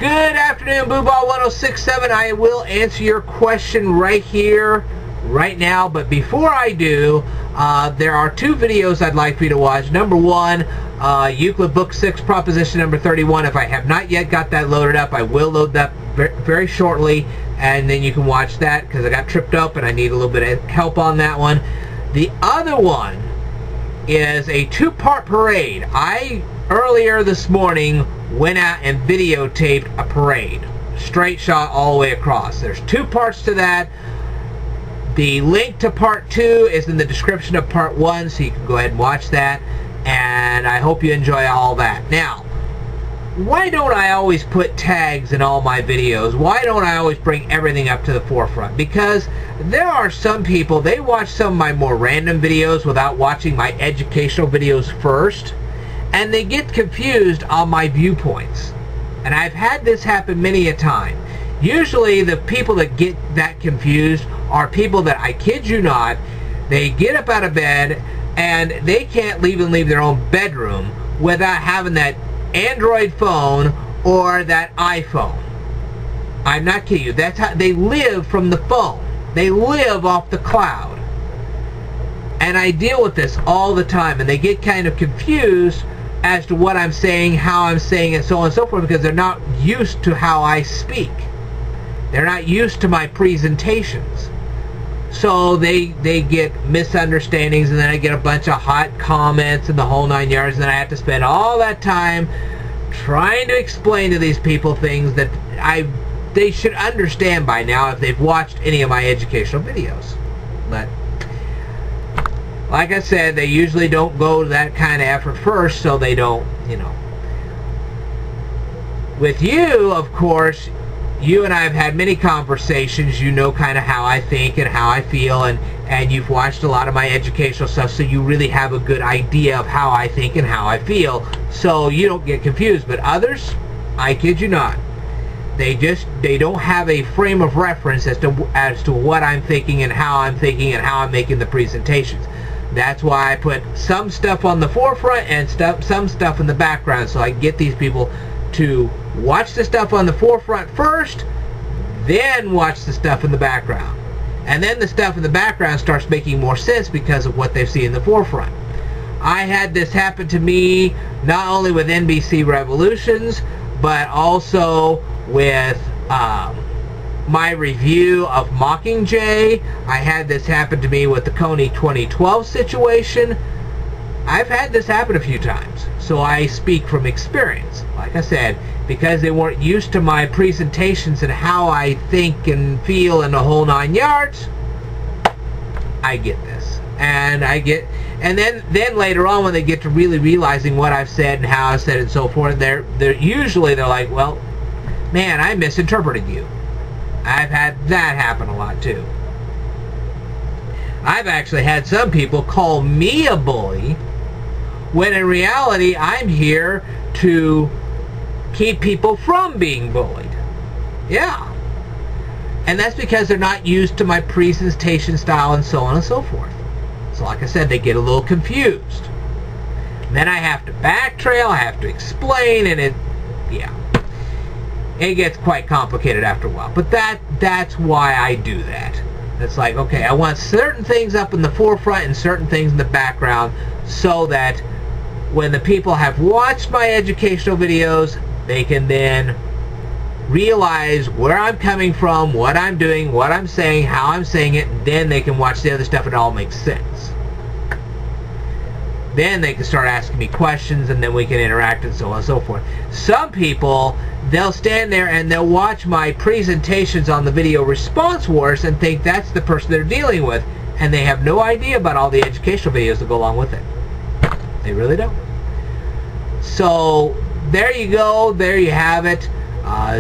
Good afternoon, Booball 1067. I will answer your question right here, right now. But before I do, there are two videos I'd like for you to watch. Number one, Euclid Book 6, Proposition number 31. If I have not yet got that loaded up, I will load that very shortly, and then you can watch that because I got tripped up and I need a little bit of help on that one. The other one is a two-part parade. I earlier this morning went out and videotaped a parade, straight shot all the way across. There's two parts to that. The link to part 2 is in the description of part 1, so you can go ahead and watch that, and I hope you enjoy all that. Now, why don't I always put tags in all my videos? Why don't I always bring everything up to the forefront? Because there are some people, they watch some of my more random videos without watching my educational videos first, and they get confused on my viewpoints. And I've had this happen many a time. Usually the people that get that confused are people that, I kid you not, they get up out of bed and they can't even leave their own bedroom without having that Android phone or that iPhone. I'm not kidding you. That's how they live, from the phone. They live off the cloud. And I deal with this all the time, and they get kind of confused as to what I'm saying, how I'm saying it, so on and so forth, because they're not used to how I speak. They're not used to my presentations. So they get misunderstandings, and then I get a bunch of hot comments and the whole 9 yards, and then I have to spend all that time trying to explain to these people things that they should understand by now if they've watched any of my educational videos. But like I said, they usually don't go to that kind of effort first, so they don't, you know. With you, of course, you and I have had many conversations. You know kind of how I think and how I feel, and you've watched a lot of my educational stuff, so you really have a good idea of how I think and how I feel, so you don't get confused. But others, I kid you not, they don't have a frame of reference as to what I'm thinking and how I'm thinking and how I'm making the presentations. That's why I put some stuff on the forefront and some stuff in the background, so I can get these people to watch the stuff on the forefront first, then watch the stuff in the background. And then the stuff in the background starts making more sense because of what they've seen in the forefront. I had this happen to me not only with NBC Revolutions, but also with my review of Mockingjay. I had this happen to me with the Kony 2012 situation. I've had this happen a few times, so I speak from experience. Like I said, because they weren't used to my presentations and how I think and feel in the whole 9 yards, I get this. And then later on, when they get to really realizing what I've said and how I've said it and so forth, they're usually like, well, man, I misinterpreted you. I've had that happen a lot too. I've actually had some people call me a bully, when in reality I'm here to keep people from being bullied. Yeah. And that's because they're not used to my presentation style and so on and so forth. So like I said, they get a little confused. And then I have to backtrail, I have to explain, and it gets quite complicated after a while. But that's why I do that. It's like, okay, I want certain things up in the forefront and certain things in the background, so that when the people have watched my educational videos, they can then realize where I'm coming from, what I'm doing, what I'm saying, how I'm saying it, and then they can watch the other stuff and it all makes sense. Then they can start asking me questions, and then we can interact and so on and so forth. Some people, they'll stand there and they'll watch my presentations on the Video Response Wars and think that's the person they're dealing with, and they have no idea about all the educational videos that go along with it. They really don't. So there you go, there you have it.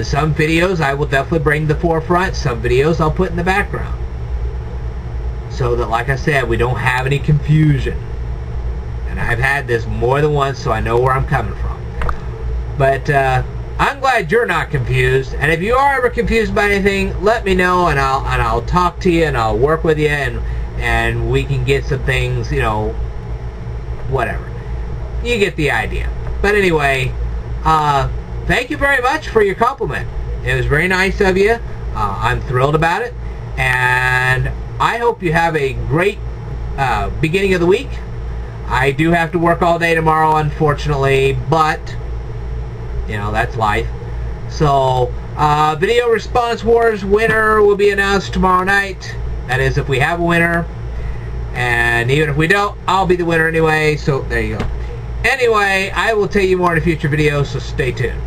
Some videos I will definitely bring to the forefront, some videos I'll put in the background, so that, like I said, we don't have any confusion. And I've had this more than once, so I know where I'm coming from. But I'm glad you're not confused, and if you are ever confused about anything, let me know, and I'll talk to you, and I'll work with you, and we can get some things, you know, whatever. You get the idea. But anyway, thank you very much for your compliment. It was very nice of you. I'm thrilled about it, and I hope you have a great beginning of the week. I do have to work all day tomorrow, unfortunately, but you know, that's life. So Video Response Wars winner will be announced tomorrow night. That is, if we have a winner, and even if we don't, I'll be the winner anyway. So there you go. Anyway, I will tell you more in a future video, so stay tuned.